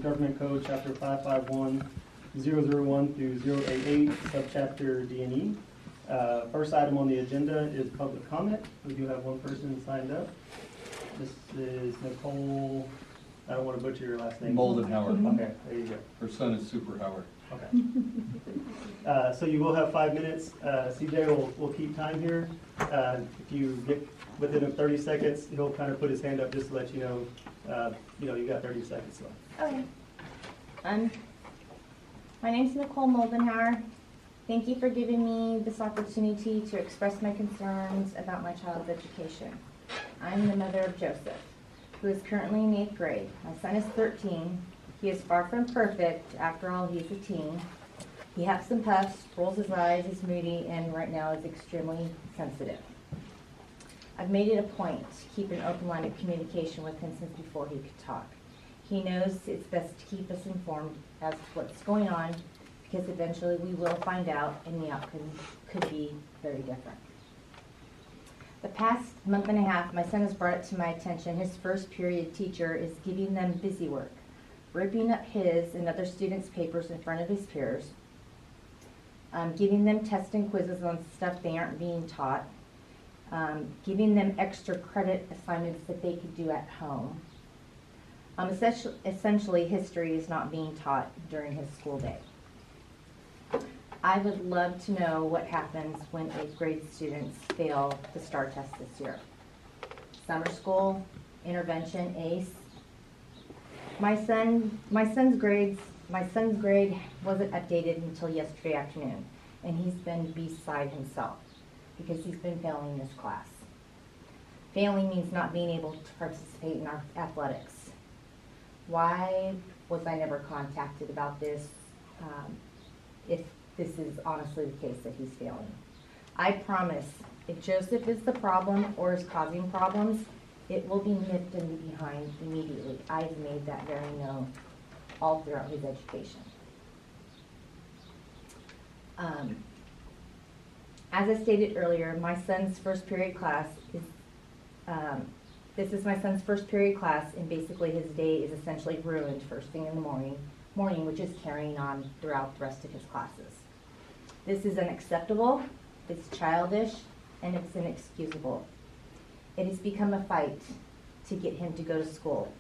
Government Code, Chapter 551, 001 through 088, Subchapter D and E. First item on the agenda is public comment. We do have one person signed up. This is Nicole, I don't want to butcher your last name. Moldenhauer. Okay, there you go. Her son is Super Howard. Okay. So you will have 5 minutes. CJ will keep time here. If you get within 30 seconds, he'll kind of put his hand up just to let you know, you got 30 seconds left. Okay. My name's Nicole Moldenhauer. Thank you for giving me this opportunity to express my concerns about my child's education. I'm the mother of Joseph, who is currently in 8th grade. My son is 13. He is far from perfect. After all, he's a teen. He huffs and puffs, rolls his eyes, is moody, and right now is extremely sensitive. I've made it a point to keep an open line of communication with him since before he could talk. He knows it's best to keep us informed as to what's going on, because eventually we will find out and the outcome could be very different. The past month and a half, my son has brought it to my attention his first period teacher is giving them busy work, ripping up his and other students' papers in front of his peers, giving them tests and quizzes on stuff they aren't being taught, giving them extra credit assignments that they could do at home. Essentially, history is not being taught during his school day. I would love to know what happens when 8th grade students fail the STAR test this year. Summer school, intervention, ACE. My son's grade wasn't updated until yesterday afternoon, and he's been beside himself because he's been failing this class. Failing means not being able to participate in our athletics. Why was I never contacted about this if this is honestly the case that he's failing? I promise, if Joseph is the problem or is causing problems, it will be nipped in the behind immediately. I've made that very known all throughout his education. As I stated earlier, my son's first period class is this is my son's first period class, and basically his day is essentially ruined first thing in the morning, which is carrying on throughout the rest of his classes. This is unacceptable, it's childish, and it's inexcusable. It has become a fight to get him to go to school.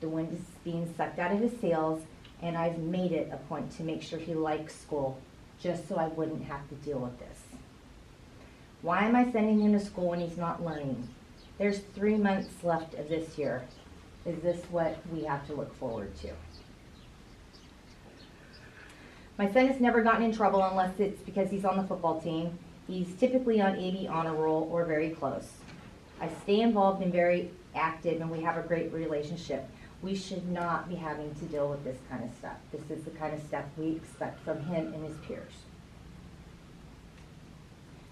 The wind is being sucked out of his sails, and I've made it a point to make sure he likes school, just so I wouldn't have to deal with this. Why am I sending him to school when he's not learning? There's 3 months left of this year. Is this what we have to look forward to? My son has never gotten in trouble unless it's because he's on the football team. He's typically on AB honor roll or very close. I stay involved and very active, and we have a great relationship. We should not be having to deal with this kind of stuff. This is the kind of stuff we expect from him and his peers.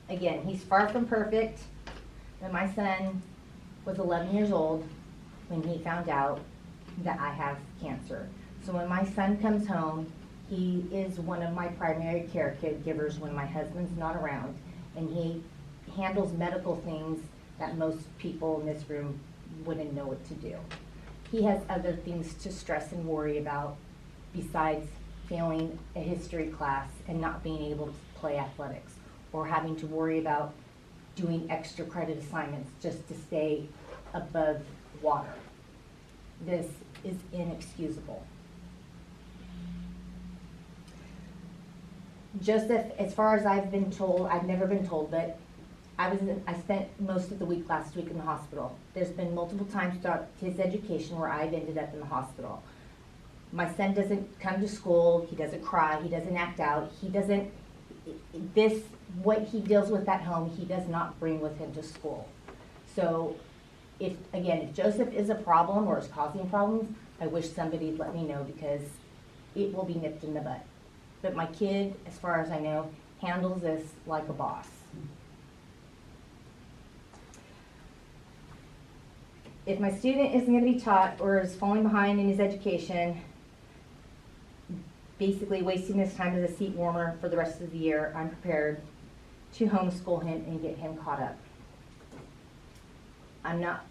Again, he's far from perfect, but my son was 11 years old when he found out that I have cancer. So when my son comes home, he is one of my primary caregivers when my husband's not around, and he handles medical things that most people in this room wouldn't know what to do. He has other things to stress and worry about besides failing a history class and not being able to play athletics, or having to worry about doing extra credit assignments just to stay above water. This is inexcusable. Joseph, as far as I've been told, I've never been told, but I spent most of the week last week in the hospital. There's been multiple times throughout his education where I've ended up in the hospital. My son doesn't come to school, he doesn't cry, he doesn't act out, what he deals with at home, he does not bring with him to school. So if Joseph is a problem or is causing problems, I wish somebody'd let me know, because it will be nipped in the bud. But my kid, as far as I know, handles this like a boss. If my student isn't going to be taught or is falling behind in his education, basically wasting his time as a seat warmer for the rest of the year, I'm prepared to homeschool him and get him caught up. I'm not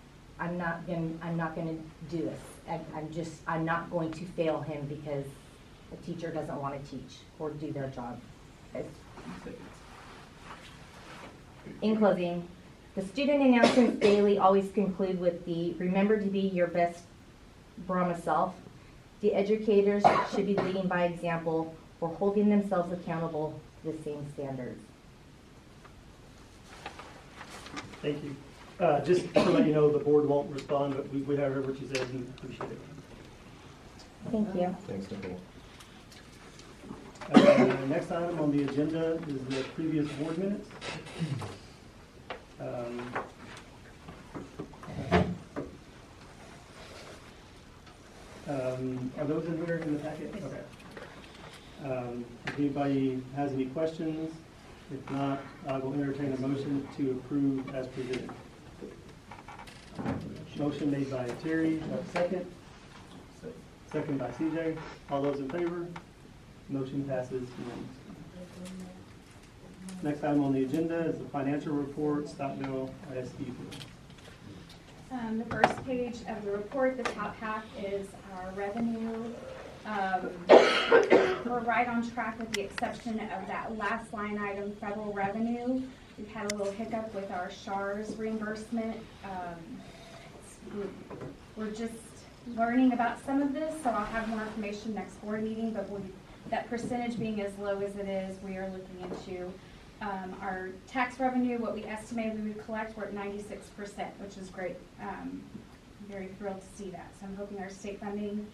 going to do this. I'm not going to fail him because a teacher doesn't want to teach or do their job. In closing, the student announcements daily always conclude with the remember to be your best Brahma self. The educators should be leading by example or holding themselves accountable to the same standards. Thank you. Just to let you know, the board won't respond, but we have heard what you said and appreciate it. Thank you. Thanks, Nicole. Next item on the agenda is the previous board minutes. Are those in here in the packet? Okay. If anybody has any questions, if not, I will entertain a motion to approve as presented. Motion made by Terry, second. Second by CJ. All those in favor? Motion passes unanimously. Next item on the agenda is the financial report, Stockdale ISD. The first page of the report, the top half is our revenue. We're right on track with the exception of that last line item, federal revenue. We've had a little hiccup with our SHARS reimbursement. We're just learning about some of this, so I'll have more information next board meeting, but that percentage being as low as it is, we are looking into our tax revenue, what we estimated we would collect, we're at 96%, which is great. I'm very thrilled to see that. So I'm hoping our state funding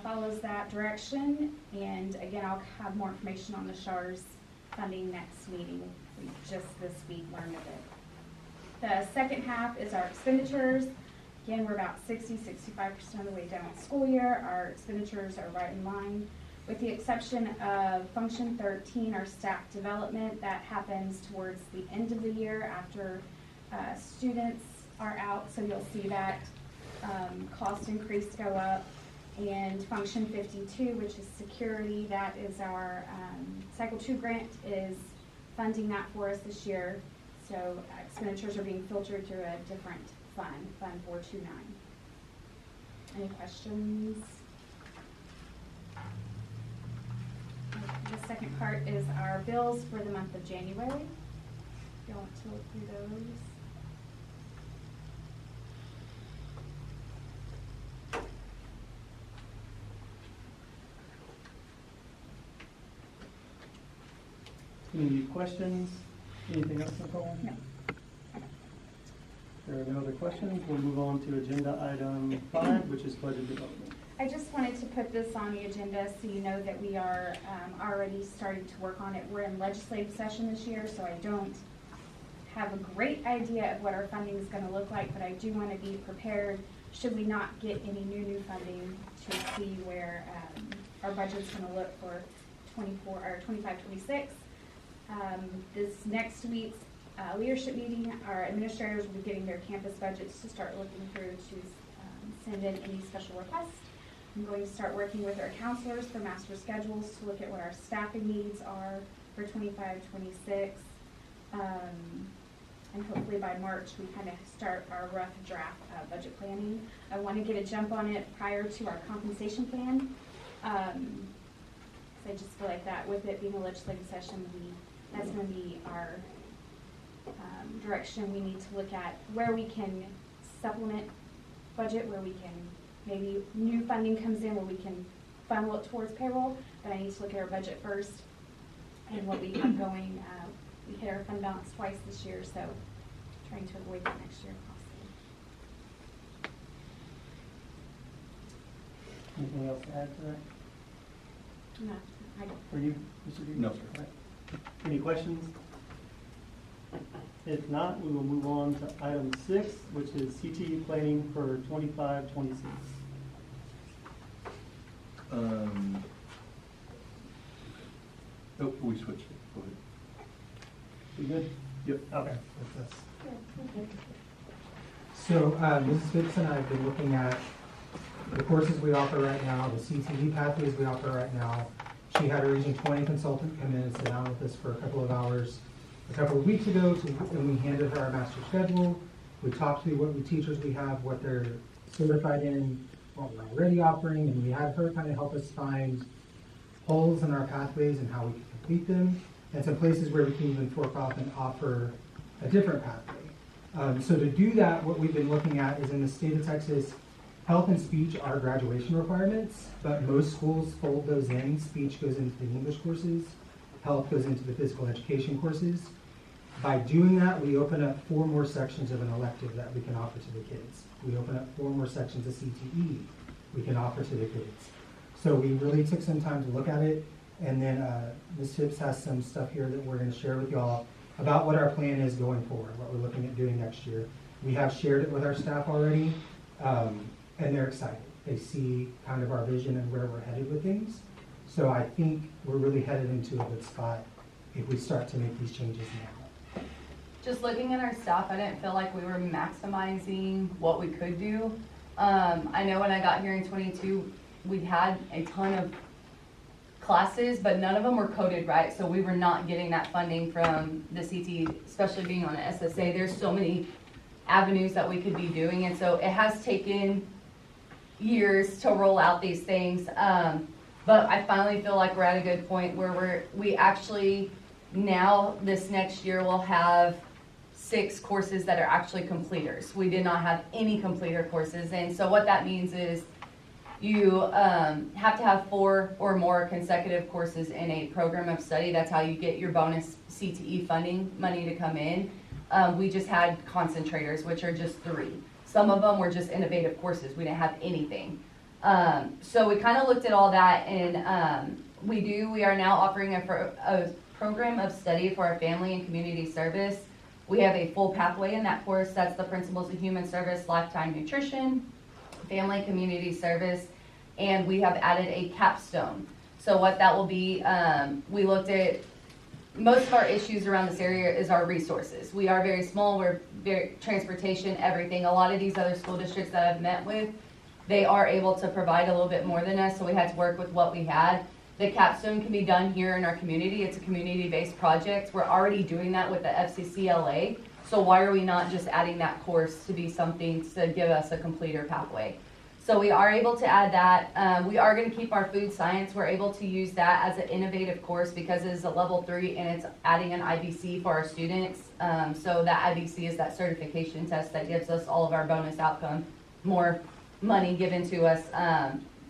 follows that direction. And again, I'll have more information on the SHARS funding next meeting. We just this week learned of it. The second half is our expenditures. Again, we're about 60-65% of the way down the school year. Our expenditures are right in line, with the exception of Function 13, our staff development. That happens towards the end of the year after students are out, so you'll see that cost increase go up. And Function 52, which is security, that is our Cycle 2 grant, is funding that for us this year. So expenditures are being filtered through a different fund, Fund 429. Any questions? The second part is our bills for the month of January. If you want to look through those. Any questions? Anything else, Nicole? No. There are no other questions. We'll move on to agenda item 5, which is budget development. I just wanted to put this on the agenda so you know that we are already starting to work on it. We're in legislative session this year, so I don't have a great idea of what our funding is going to look like, but I do want to be prepared should we not get any new funding to see where our budget's going to look for 25-26. This next week's leadership meeting, our administrators will be getting their campus budgets to start looking through to send in any special requests. I'm going to start working with our counselors for master schedules to look at what our staffing needs are for 25-26. And hopefully by March we kind of start our rough draft budget planning. I want to get a jump on it prior to our compensation plan. I just feel like that with it being a legislative session, that's going to be our direction. We need to look at where we can supplement budget, where we can maybe new funding comes in where we can funnel it towards payroll, but I need to look at our budget first and what we have going. We hit our fund balance twice this year, so trying to avoid that next year if possible. Anything else to add to that? No, I don't. For you, Mr. Dean? No, sir. All right. Any questions? If not, we will move on to item 6, which is CTE planning for 25-26. Oh, we switched it. Go ahead. We good? Yep. Okay. So Mrs. Fitz and I have been looking at the courses we offer right now, the CTE pathways we offer right now. She had a Region 20 consultant come in and sit down with us for a couple of hours a couple of weeks ago, and we handed her our master schedule. We talked through what teachers we have, what they're certified in, what we're already offering, and we had her kind of help us find holes in our pathways and how we can complete them, and some places where we can even fork off and offer a different pathway. So to do that, what we've been looking at is in the state of Texas, health and speech are graduation requirements, but most schools fold those in. Speech goes into the English courses, health goes into the physical education courses. By doing that, we open up 4 more sections of an elective that we can offer to the kids. We open up 4 more sections of CTE we can offer to the kids. So we really took some time to look at it, and then Ms. Phipps has some stuff here that we're going to share with y'all about what our plan is going forward, what we're looking at doing next year. We have shared it with our staff already, and they're excited. They see kind of our vision and where we're headed with things. So I think we're really headed into a good spot if we start to make these changes now. Just looking at our staff, I didn't feel like we were maximizing what we could do. I know when I got here in 22, we had a ton of classes, but none of them were coded right, so we were not getting that funding from the CT, especially being on an SSA. There's so many avenues that we could be doing, and so it has taken years to roll out these things. But I finally feel like we're at a good point where we actually now this next year will have 6 courses that are actually completers. We did not have any completer courses, and so what that means is you have to have 4 or more consecutive courses in a program of study. That's how you get your bonus CTE funding money to come in. We just had concentrators, which are just 3. Some of them were just innovative courses. We didn't have anything. So we kind of looked at all that, and we are now offering a program of study for our family and community service. We have a full pathway in that course. That's the Principles of Human Service, Lifetime Nutrition, Family Community Service, and we have added a capstone. So what that will be, we looked at most of our issues around this area is our resources. We are very small, we're very transportation, everything. A lot of these other school districts that I've met with, they are able to provide a little bit more than us, so we had to work with what we had. The capstone can be done here in our community. It's a community-based project. We're already doing that with the FCCLA, so why are we not just adding that course to be something to give us a completer pathway? So we are able to add that. We are going to keep our food science. We're able to use that as an innovative course because it is a level 3 and it's adding an IBC for our students. So that IBC is that certification test that gives us all of our bonus outcome, more money given to us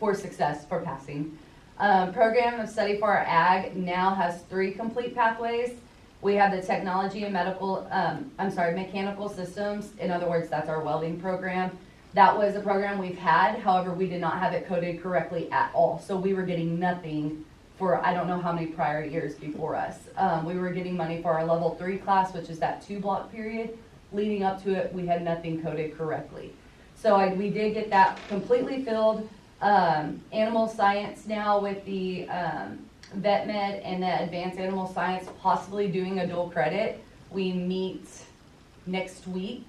for success, for passing. Program of study for our ag now has 3 complete pathways. We have the technology and mechanical systems. In other words, that's our welding program. That was a program we've had, however, we did not have it coded correctly at all. So we were getting nothing for I don't know how many prior years before us. We were getting money for our level 3 class, which is that 2-block period. Leading up to it, we had nothing coded correctly. So we did get that completely filled. Animal science now with the vet med and the advanced animal science possibly doing a dual credit. We meet next week.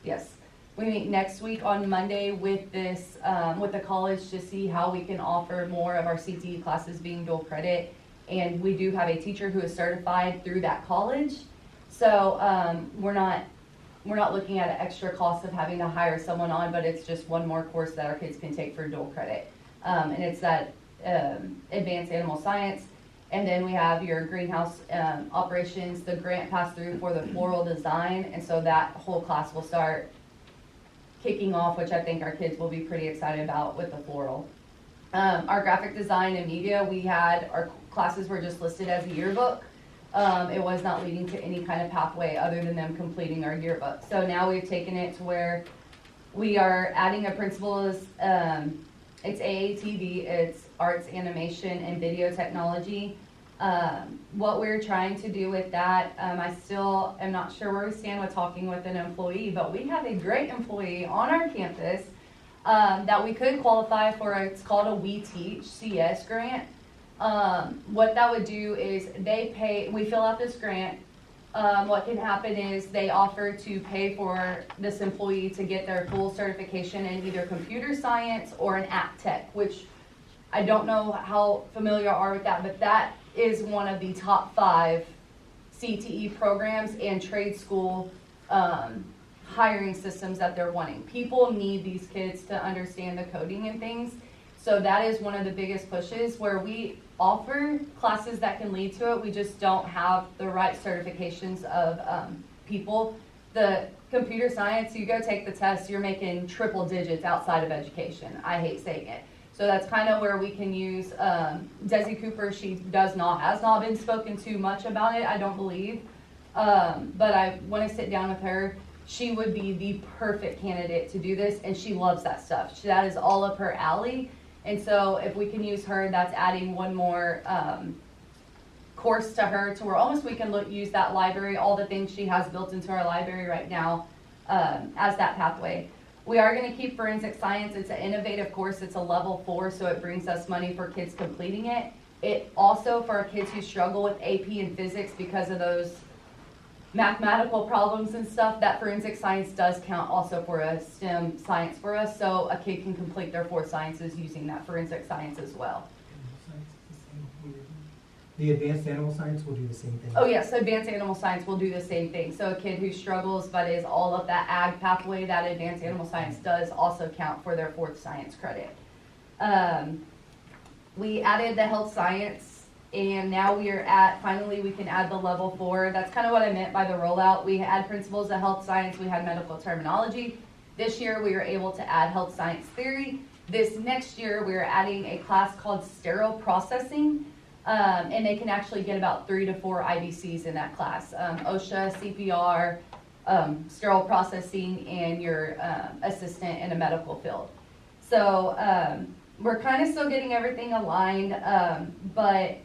Yes. We meet next week on Monday with this, with the college to see how we can offer more of our CTE classes being dual credit. And we do have a teacher who is certified through that college. So we're not looking at an extra cost of having to hire someone on, but it's just one more course that our kids can take for dual credit. And it's that advanced animal science. And then we have your greenhouse operations, the grant pass through for the floral design. And so that whole class will start kicking off, which I think our kids will be pretty excited about with the floral. Our graphic design and media, our classes were just listed as a yearbook. It was not leading to any kind of pathway other than them completing our yearbook. So now we've taken it to where we are adding a principles, it's AATV, it's arts, animation, and video technology. What we're trying to do with that, I still am not sure where we stand with talking with an employee, but we have a great employee on our campus that we could qualify for. It's called a We Teach CS grant. What that would do is we fill out this grant. What can happen is they offer to pay for this employee to get their full certification in either computer science or an app tech, which I don't know how familiar you are with that, but that is one of the top 5 CTE programs and trade school hiring systems that they're wanting. People need these kids to understand the coding and things. So that is one of the biggest pushes where we offer classes that can lead to it. We just don't have the right certifications of people. The computer science, you go take the test, you're making triple digits outside of education. I hate saying it. So that's kind of where we can use Desi Cooper. She has not been spoken to much about it, I don't believe. But I want to sit down with her. She would be the perfect candidate to do this, and she loves that stuff. That is all up her alley. And so if we can use her, that's adding one more course to her to where almost we can use that library, all the things she has built into our library right now as that pathway. We are going to keep forensic science. It's an innovative course. It's a level 4, so it brings us money for kids completing it. It also, for our kids who struggle with AP and physics because of those mathematical problems and stuff, that forensic science does count also for a STEM science for us, so a kid can complete their 4 sciences using that forensic science as well. The advanced animal science will do the same thing. Oh yes, advanced animal science will do the same thing. So a kid who struggles but is all of that ag pathway, that advanced animal science does also count for their 4th science credit. We added the health science, and now we are at, finally we can add the level 4. That's kind of what I meant by the rollout. We had principles of health science, we had medical terminology. This year we were able to add health science theory. This next year we are adding a class called sterile processing. And they can actually get about 3 to 4 IBCs in that class. OSHA, CPR, sterile processing, and your assistant in a medical field. So we're kind of still getting everything aligned, but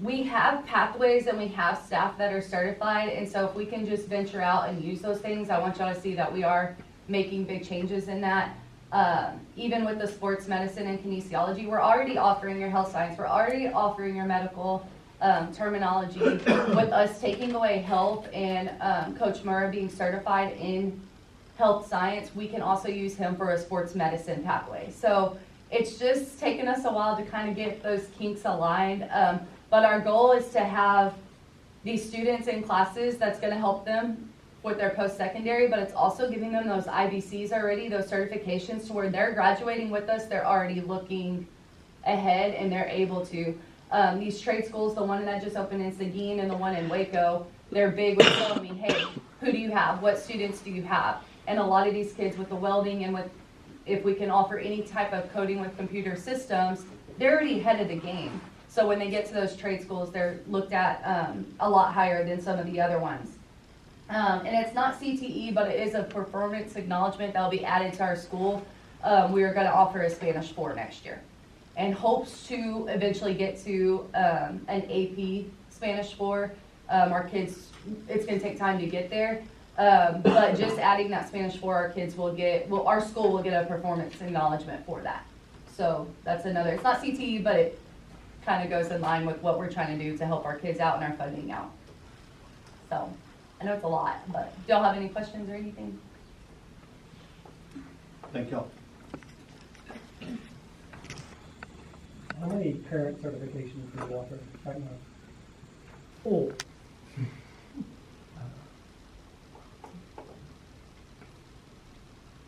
we have pathways and we have staff that are certified. And so if we can just venture out and use those things, I want y'all to see that we are making big changes in that. Even with the sports medicine and kinesiology, we're already offering your health science, we're already offering your medical terminology. With us taking away health and Coach Murrah being certified in health science, we can also use him for a sports medicine pathway. So it's just taken us a while to kind of get those kinks aligned, but our goal is to have these students in classes that's going to help them with their post-secondary, but it's also giving them those IBCs already, those certifications, to where they're graduating with us, they're already looking ahead and they're able to. These trade schools, the one that just opened in Seguin and the one in Waco, they're big with telling me, hey, who do you have? What students do you have? And a lot of these kids with the welding and with, if we can offer any type of coding with computer systems, they're already ahead of the game. So when they get to those trade schools, they're looked at a lot higher than some of the other ones. And it's not CTE, but it is a performance acknowledgement that will be added to our school. We are going to offer a Spanish 4 next year, and hopes to eventually get to an AP Spanish 4. Our kids, it's going to take time to get there, but just adding that Spanish 4, our kids will get, well, our school will get a performance acknowledgement for that. So that's another, it's not CTE, but it kind of goes in line with what we're trying to do to help our kids out and our funding out. So I know it's a lot, but do y'all have any questions or anything? Thank y'all. How many parent certifications do you offer right now? Oh,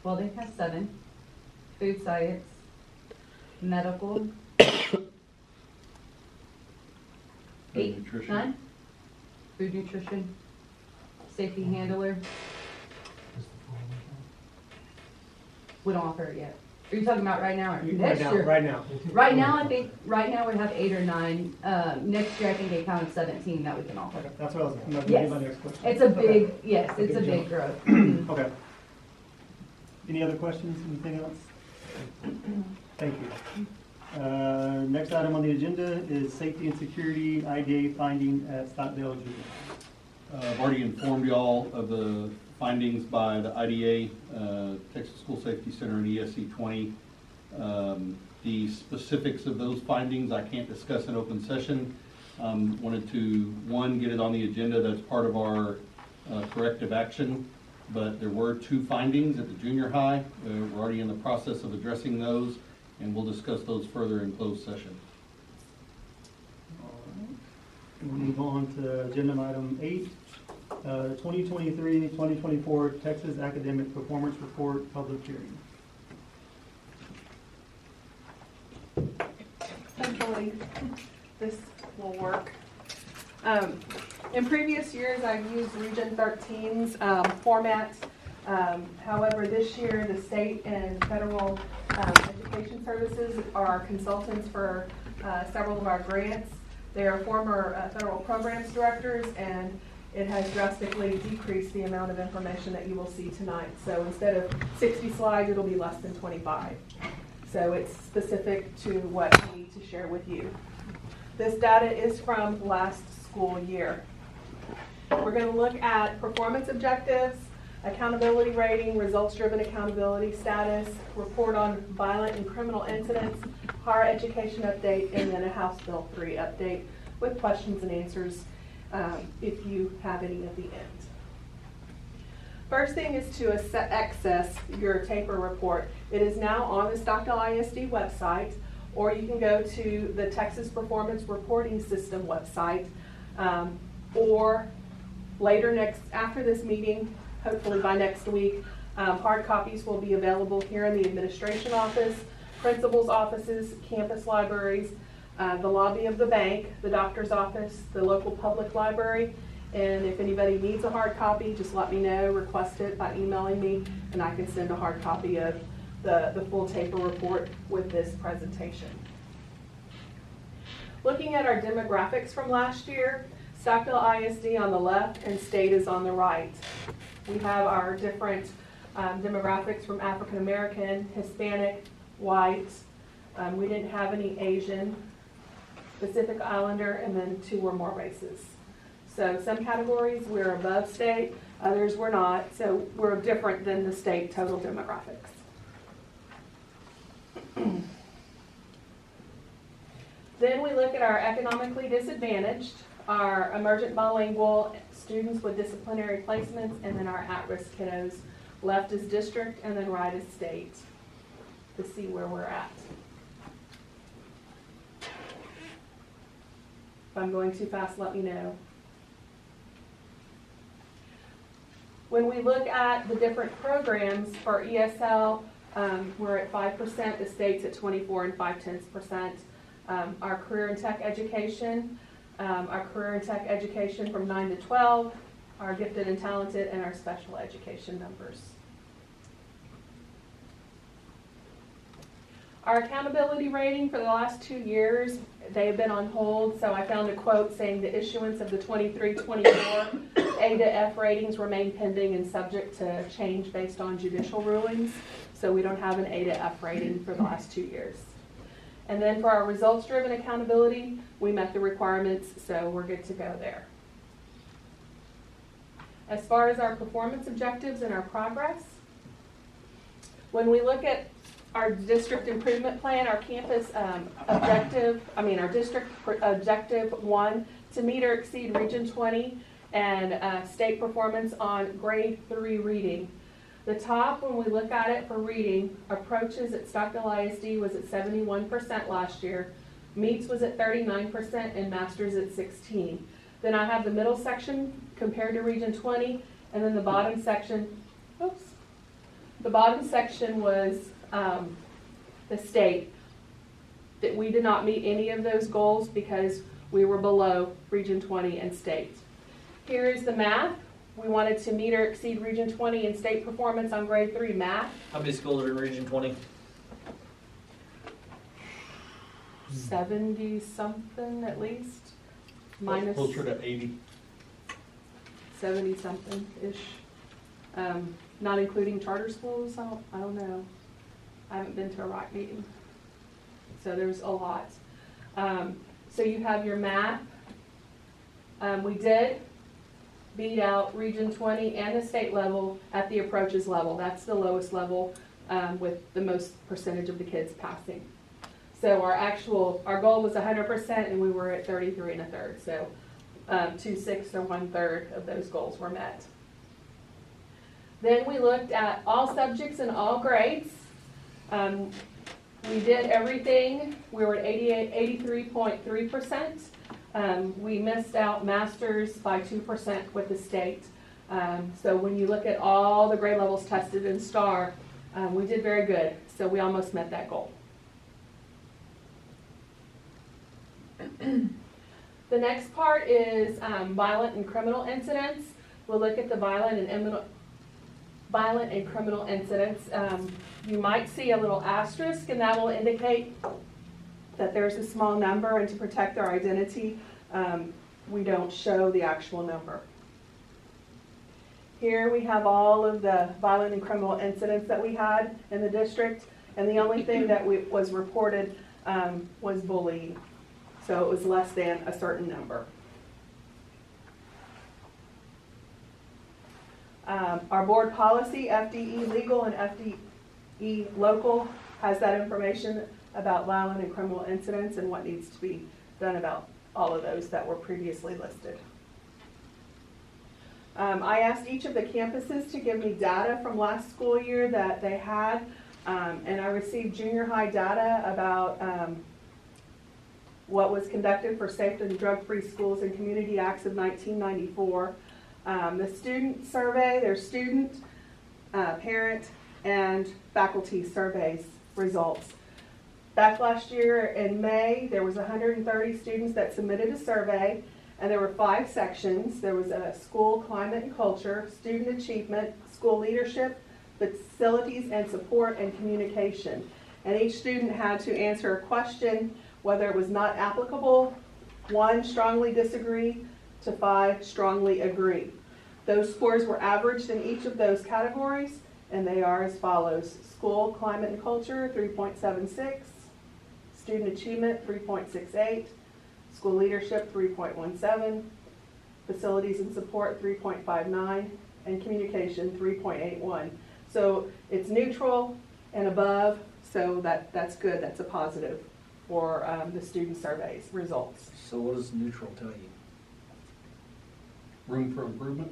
Well, they have 7. Food science, medical, 8, nutrition. 9. Food nutrition, safety handler. We don't offer it yet. Are you talking about right now or next year? right now. Right now, I think, right now we have 8 or 9. Next year, I think they counted 17 that we can offer. Okay, that's what I was, that Yes. was my next question. It's a Okay. big, yes, it's a Big big growth. Okay. Any other questions, anything else? Thank you. Next item on the agenda is safety and security IDA finding at Stockdale Junior. I've already informed y'all of the findings by the IDA, Texas School Safety Center and ESC 20. The specifics of those findings I can't discuss in open session. Wanted to, one, get it on the agenda. That's part of our corrective action. But there were 2 findings at the junior high. We're already in the process of addressing those, and we'll discuss those further in closed session. All right. We'll move on to agenda item 8, 2023-2024 Texas Academic Performance Report Public Hearing. Hopefully, this will work. In previous years, I've used Region 13's format. However, this year, the state and federal education services are consultants for several of our grants. They are former federal programs directors, and it has drastically decreased the amount of information that you will see tonight. So instead of 60 slides, it'll be less than 25. So it's specific to what I need to share with you. This data is from last school year. We're going to look at performance objectives, accountability rating, results-driven accountability status, report on violent and criminal incidents, higher education update, and then a House Bill 3 update with questions and answers if you have any at the end. First thing is to access your TAPER report. It is now on the Stockdale ISD website, or you can go to the Texas Performance Reporting System website, or later after this meeting, hopefully by next week, hard copies will be available here in the administration office, principal's offices, campus libraries, the lobby of the bank, the doctor's office, the local public library. And if anybody needs a hard copy, just let me know, request it by emailing me, and I can send a hard copy of the full TAPER report with this presentation. Looking at our demographics from last year, Stockdale ISD on the left and state is on the right. We have our different demographics from African American, Hispanic, white. We didn't have any Asian, Pacific Islander, and then 2 or more races. So some categories we're above state, others we're not. So we're different than the state total demographics. Then we look at our economically disadvantaged, our emergent bilingual, students with disciplinary placements, and then our at-risk kiddos. Left is district and then right is state to see where we're at. If I'm going too fast, let me know. When we look at the different programs for ESL, we're at 5%, the state's at 24 and 0.5%. Our career and tech education, from 9 to 12, our gifted and talented, and our special education numbers. Our accountability rating for the last 2 years, they have been on hold, so I found a quote saying the issuance of the 23-24 A to F ratings remain pending and subject to change based on judicial rulings, so we don't have an A to F rating for the last 2 years. And then for our results-driven accountability, we met the requirements, so we're good to go there. As far as our performance objectives and our progress, when we look at our district improvement plan, our campus our district objective 1, to meet or exceed Region 20 and state performance on grade 3 reading. The top, when we look at it for reading, approaches at Stockdale ISD was at 71% last year, meets was at 39%, and masters at 16%. Then I have the middle section compared to Region 20, and then the bottom section, the bottom section was the state. That we did not meet any of those goals because we were below Region 20 and state. Here is the math. We wanted to meet or exceed Region 20 in state performance on grade 3 math. How many schools are in Region 20? 70 something at least. Minus Closer to 80. 70 something ish. Not including charter schools. I don't know. I haven't been to a ROC meeting. So there's a lot. So you have your math. We did beat out Region 20 and the state level at the approaches level. That's the lowest level with the most percentage of the kids passing. So our goal was 100% and we were at 33 1/3. So 2/6 or 1/3 of those goals were met. Then we looked at all subjects and all grades. We did everything. We were at 83.3%. We missed out masters by 2% with the state. So when you look at all the grade levels tested in STAR, we did very good. So we almost met that goal. The next part is violent and criminal incidents. We'll look at the violent and criminal incidents. You might see a little asterisk, and that will indicate that there's a small number, and to protect their identity, we don't show the actual number. Here we have all of the violent and criminal incidents that we had in the district, and the only thing that was reported was bullying. So it was less than a certain number. Our board policy, FDE legal and FDE local, has that information about violent and criminal incidents and what needs to be done about all of those that were previously listed. I asked each of the campuses to give me data from last school year that they had, and I received junior high data about what was conducted for safe and drug-free schools and community acts of 1994. The student survey, their student, parent, and faculty surveys results. Back last year in May, there was 130 students that submitted a survey, and there were 5 sections. There was a school climate and culture, student achievement, school leadership, facilities and support, and communication. And each student had to answer a question whether it was not applicable, 1, strongly disagree, to 5, strongly agree. Those scores were averaged in each of those categories, and they are as follows. School climate and culture, 3.76. Student achievement, 3.68. School leadership, 3.17. Facilities and support, 3.59. And communication, 3.81. So it's neutral and above, so that's good. That's a positive for the student surveys results. So what does neutral tell you? Room for improvement?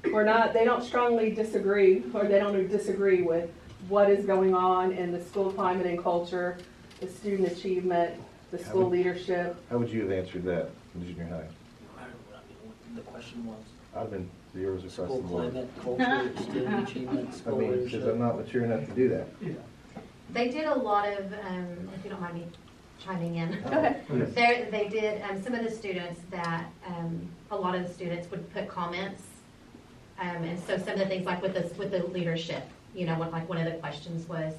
They don't strongly disagree, or they don't disagree with what is going on in the school climate and culture, the student achievement, the school leadership. How would you have answered that in junior high? I don't know what the question was. I've been zeros across the School board. climate, culture, student achievement, I school mean, because leadership. I'm not mature enough to do that. They did a lot of, if you don't mind me chiming in. Go ahead. They did, some of the students that, a lot of the students would put comments. And so some of the things like with the leadership, you know, like one of the questions was,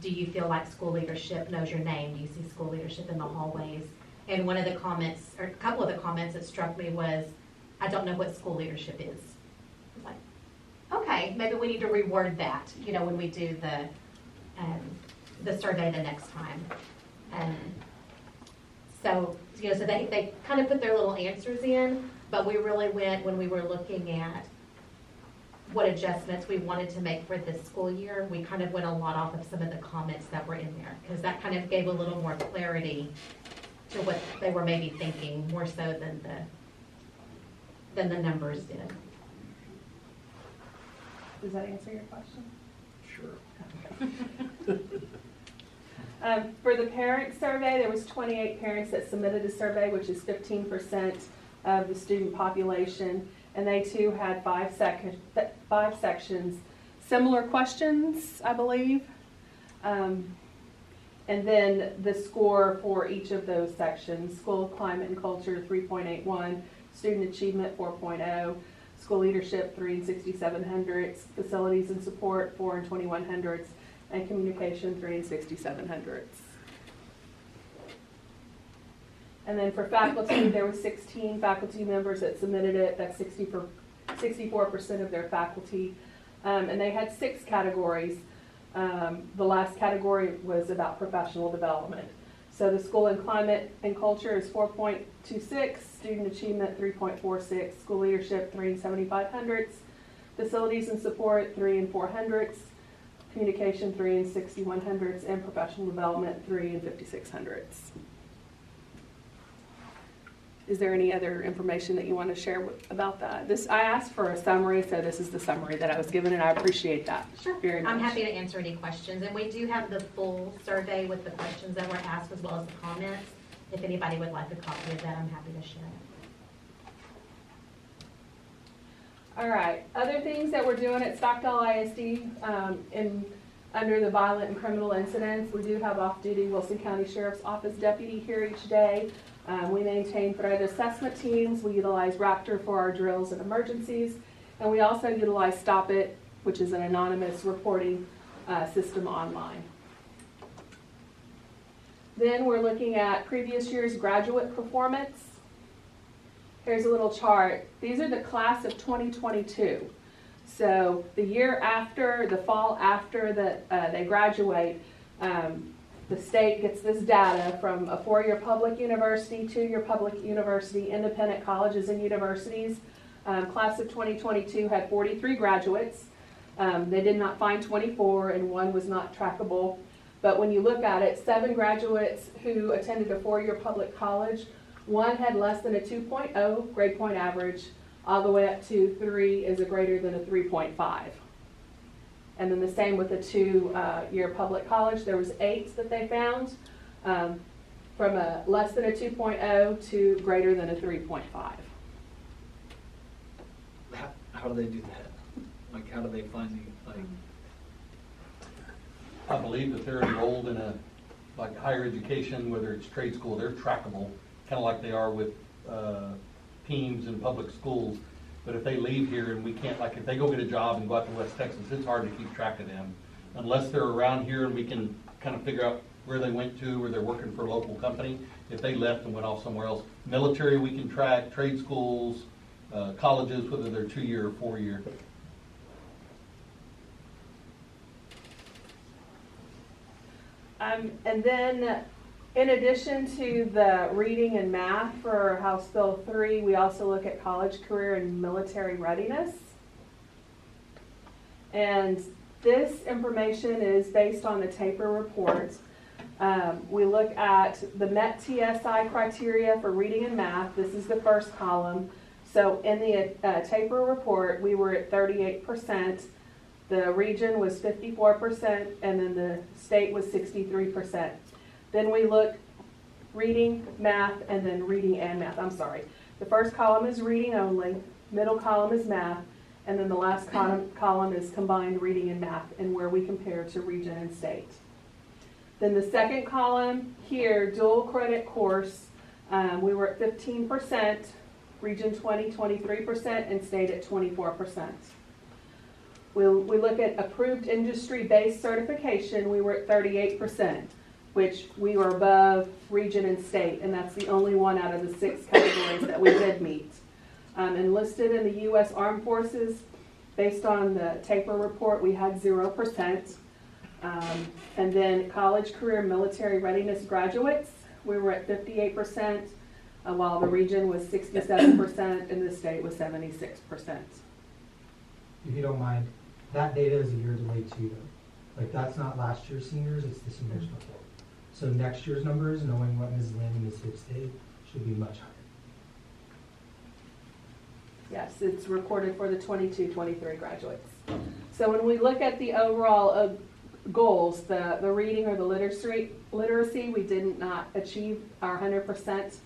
do you feel like school leadership knows your name? Do you see school leadership in the hallways? And one of the comments, or a couple of the comments that struck me was, I don't know what school leadership is. I was like, okay, maybe we need to reword that, you know, when we do the survey the next time. So, you know, so they kind of put their little answers in, but we really went, when we were looking at what adjustments we wanted to make for this school year, we kind of went a lot off of some of the comments that were in there, because that kind of gave a little more clarity to what they were maybe thinking, more so than the numbers did. Does that answer your question? Sure. For the parent survey, there was 28 parents that submitted a survey, which is 15% of the student population, and they too had 5 sections, similar questions, I believe. And then the score for each of those sections: school climate and culture 3.81, student achievement 4.0, school leadership 3 6700, facilities and support 4 2100, and communication 3 6700. And then for faculty, there were 16 faculty members that submitted it. That's 64% of their faculty. And they had 6 categories. The last category was about professional development. So the school and climate and culture is 4.26, student achievement 3.46, school leadership 3 7500, facilities and support 3 400, communication 3 6100, and professional development 3 5600. Is there any other information that you want to share about that? I asked for a summary, so this is the summary that I was given, and I appreciate that very much. I'm happy to answer any questions, and we do have the full survey with the questions that were asked as well as the comments. If anybody would like a copy of that, I'm happy to share it. All right, other things that we're doing at Stockdale ISD, under the violent and criminal incidents, we do have off-duty Wilson County Sheriff's Office deputy here each day. We maintain threat assessment teams. We utilize Raptor for our drills and emergencies. And we also utilize Stop It, which is an anonymous reporting system online. Then we're looking at previous year's graduate performance. Here's a little chart. These are the class of 2022. So the year after, the fall after that they graduate, the state gets this data from a 4-year public university, 2-year public university, independent colleges and universities. Class of 2022 had 43 graduates. They did not find 24 and 1 was not trackable. But when you look at it, 7 graduates who attended a 4-year public college, 1 had less than a 2.0 grade point average, all the way up to 3 is a greater than a 3.5. And then the same with the 2-year public college. There was 8 that they found, from a less than a 2.0 to greater than a 3.5. How do they do that? Like, how do they find the, like? I believe that they're enrolled in a, like, higher education, whether it's trade school, they're trackable, kind of like they are with teams in public schools. But if they leave here and we can't, like, if they go get a job and go out to West Texas, it's hard to keep track of them. Unless they're around here and we can kind of figure out where they went to, or they're working for a local company. If they left and went off somewhere else. Military we can track, trade schools, colleges, whether they're 2-year or 4-year. And then in addition to the reading and math for House Bill 3, we also look at college, career, and military readiness. And this information is based on the TAPER report. We look at the MET TSI criteria for reading and math. This is the first column. So in the TAPER report, we were at 38%. The region was 54%, and then the state was 63%. Then we look reading, math, and then reading and math. I'm sorry. The first column is reading only, middle column is math, and then the last column is combined reading and math, and where we compare to region and state. Then the second column here, dual credit course, we were at 15%, region 20, 23%, and state at 24%. We look at approved industry-based certification, we were at 38%, which we were above region and state, and that's the only one out of the 6 categories that we did meet. Enlisted in the U.S. Armed Forces, based on the TAPER report, we had 0%. And then college, career, military readiness graduates, we were at 58%, while the region was 67% and the state was 76%. If you don't mind, that data is a year delayed too, though. Like, that's not last year's seniors, it's the seniors before. So next year's numbers, knowing what Ms. Lynn and Ms. Hicks did, should be much higher. Yes, it's recorded for the 22-23 graduates. So when we look at the overall goals, the reading or the literacy, we did not achieve our 100%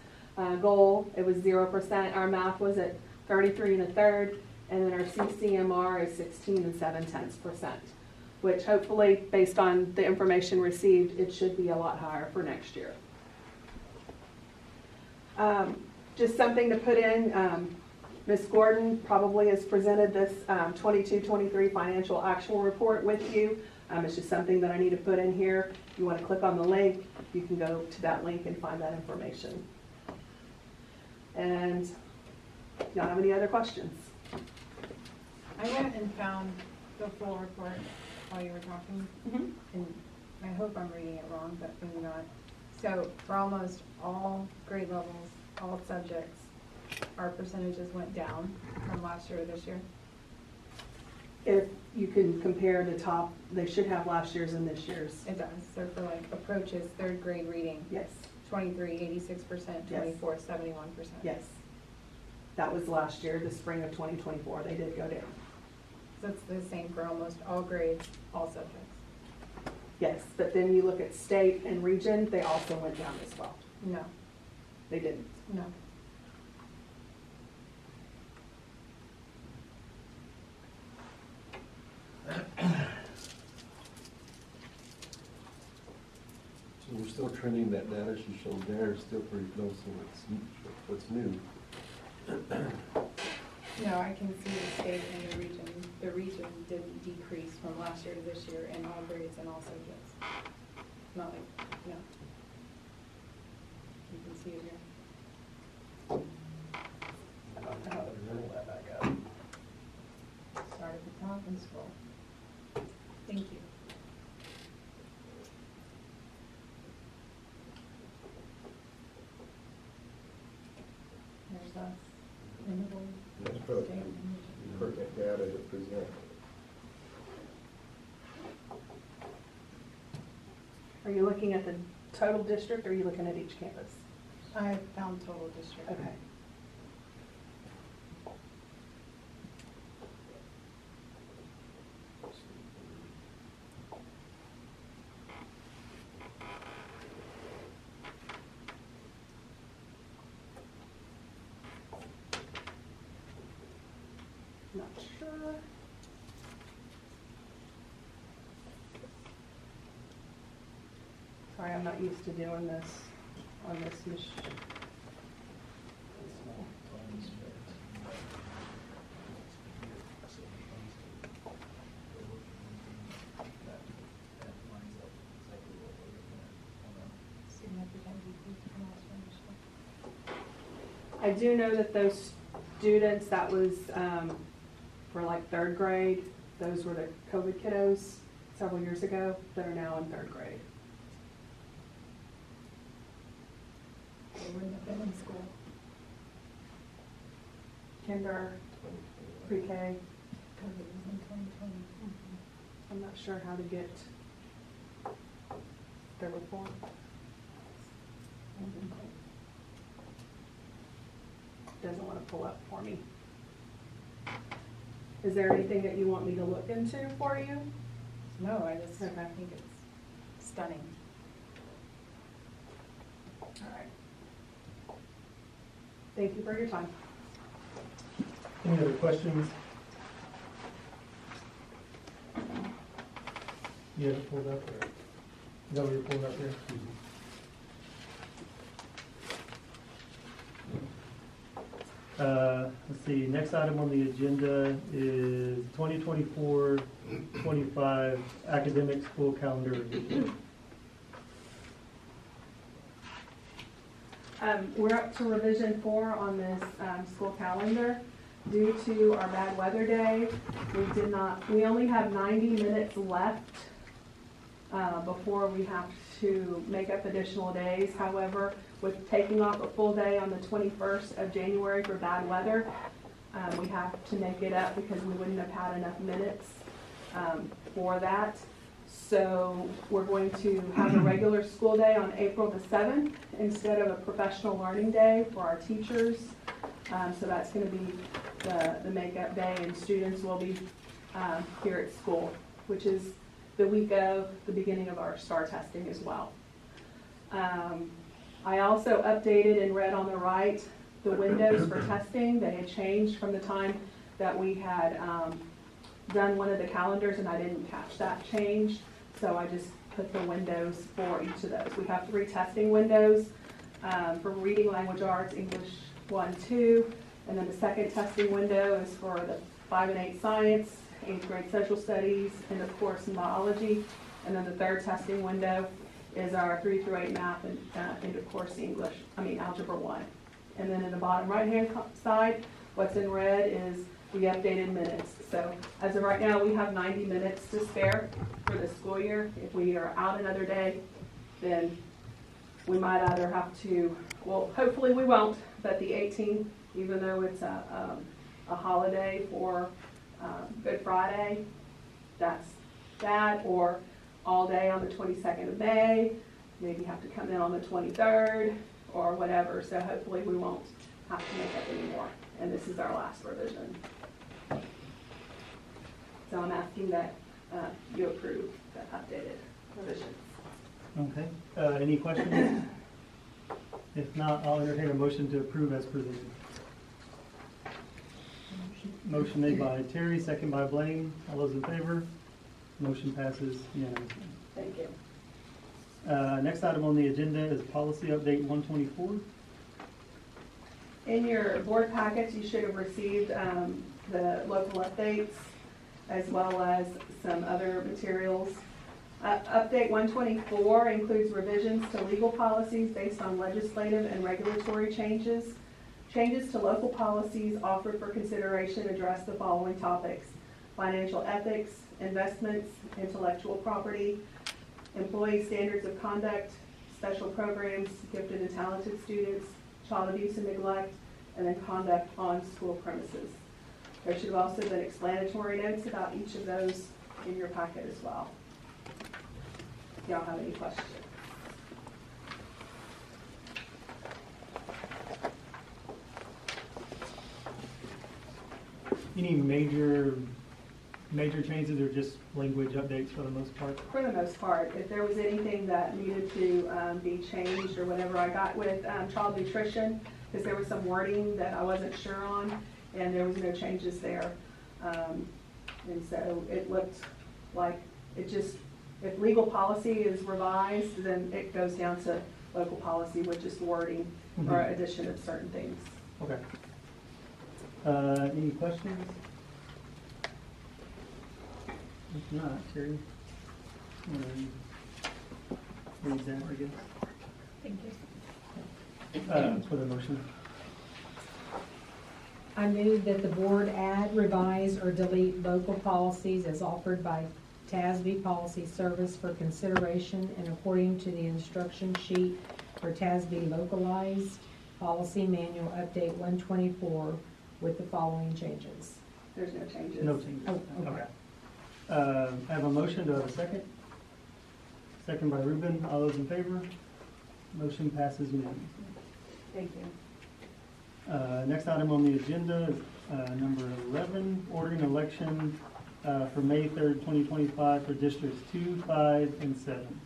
goal. It was 0%. Our math was at 33 1/3, and then our CCMR is 16 7/10%, which hopefully, based on the information received, it should be a lot higher for next year. Just something to put in, Ms. Gordon probably has presented this 22-23 financial actual report with you. It's just something that I need to put in here. If you want to click on the link, you can go to that link and find that information. And y'all have any other questions? I went and found the full report while you were talking, and I hope I'm reading it wrong, but maybe not. So for almost all grade levels, all subjects, our percentages went down from last year to this year. If you can compare the top, they should have last year's and this year's. It does. So for like approaches, 3rd grade reading, Yes. 23, 86%, Yes. 24, 71%. Yes. That was last year, the spring of 2024, they did go down. So it's the same for almost all grades, all subjects. Yes, but then you look at state and region, they also went down as well. No, They didn't. no. So we're still trending, that data she showed there is still pretty close to what's new. No, I can see the state and the region. The region didn't decrease from last year to this year in all grades and all subjects. Not like, no. You can see it here. I don't know how to roll that back up. Start at the top and scroll. Thank you. There's us in the board. That's probably State and region. perfect data to present. Are you looking at the total district, or are you looking at each campus? I found total district. Okay. Not sure. Sorry, I'm not used to doing this on this machine. Significant decrease from last year. I do know that those students, that was for like third grade, those were the COVID kiddos several years ago that are now in third grade. They wouldn't have been in school. Kinder, pre-K. COVID was in 2020. I'm not sure how to get their report. Doesn't want to pull up for me. Is there anything that you want me to look into for you? No, I just Okay. think it's stunning. All right. Thank you for your time. Any other questions? You have it pulled up, or is that what you're pulling up here? Let's see, next item on the agenda is 2024-25 academic school calendar review. We're up to revision 4 on this school calendar. Due to our bad weather day, we only have 90 minutes left before we have to make up additional days. However, with taking off a full day on the 21st of January for bad weather, we have to make it up because we wouldn't have had enough minutes for that. So we're going to have a regular school day on April the 7th instead of a professional learning day for our teachers. So that's going to be the makeup day, and students will be here at school, which is the week of the beginning of our STAR testing as well. I also updated and read on the right the windows for testing. They had changed from the time that we had done one of the calendars, and I didn't catch that change. So I just put the windows for each of those. We have 3 testing windows for reading, language arts, English 1, 2, and then the second testing window is for the 5 and 8 science, 8th grade social studies, and of course biology. And then the third testing window is our 3 through 8 math and of course algebra 1. And then in the bottom right-hand side, what's in red is the updated minutes. So as of right now, we have 90 minutes to spare for the school year. If we are out another day, then we might either have to, well, hopefully we won't, but the 18th, even though it's a holiday for Good Friday, that's that, or all day on the 22nd of May, maybe have to come in on the 23rd or whatever, so hopefully we won't have to make up anymore. And this is our last revision. So I'm asking that you approve the updated revisions. Okay, any questions? If not, I'll entertain a motion to approve as presented. Motion made by Terry, second by Blaine. All those in favor? Motion passes unanimously. Thank you. Next item on the agenda is policy update 124. In your board packets, you should have received the local updates as well as some other materials. Update 124 includes revisions to legal policies based on legislative and regulatory changes. Changes to local policies offered for consideration address the following topics: financial ethics, investments, intellectual property, employee standards of conduct, special programs, gifted and talented students, child abuse and neglect, and then conduct on school premises. There should have also been explanatory notes about each of those in your packet as well. If y'all have any questions. Any major changes or just language updates for the most part? For the most part, if there was anything that needed to be changed or whatever, I got with child nutrition, because there was some wording that I wasn't sure on, and there was no changes there. And so it looked like it just, if legal policy is revised, then it goes down to local policy with just wording or addition of certain things. Okay. Any questions? If not, Terry, read that, I guess. Thank you. For the motion. I move that the board add, revise, or delete local policies as offered by TASB Policy Service for consideration and according to the instruction sheet for TASB Localized Policy Manual Update 124 with the following changes. There's no changes. No changes. Oh, okay. I have a motion. Do I have a second? Second by Ruben. All those in favor? Motion passes unanimously. Thank you. Next item on the agenda is number 11, ordering election for May 3rd, 2025 for districts 2, 5, and 7.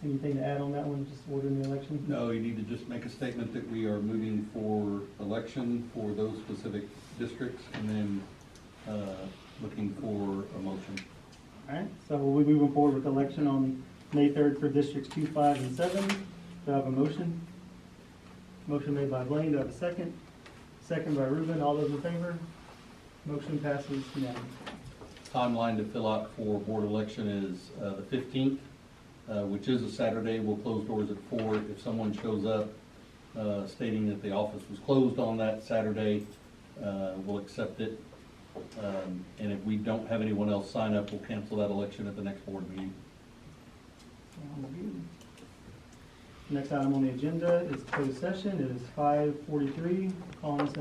Anything to add on that one, just ordering the election? No, you need to just make a statement that we are moving for election for those specific districts and then looking for a motion. All right, so we'll be moving forward with election on May 3rd for districts 2, 5, and 7. Do I have a motion? Motion made by Blaine. Do I have a second? Second by Ruben. All those in favor? Motion passes unanimously. Timeline to fill out for board election is the 15th, which is a Saturday. We'll close doors at 4. If someone shows up stating that the office was closed on that Saturday, we'll accept it. And if we don't have anyone else sign up, we'll cancel that election at the next board meeting. Sounds good. Next item on the agenda is closed session. It is 5:43. Calling this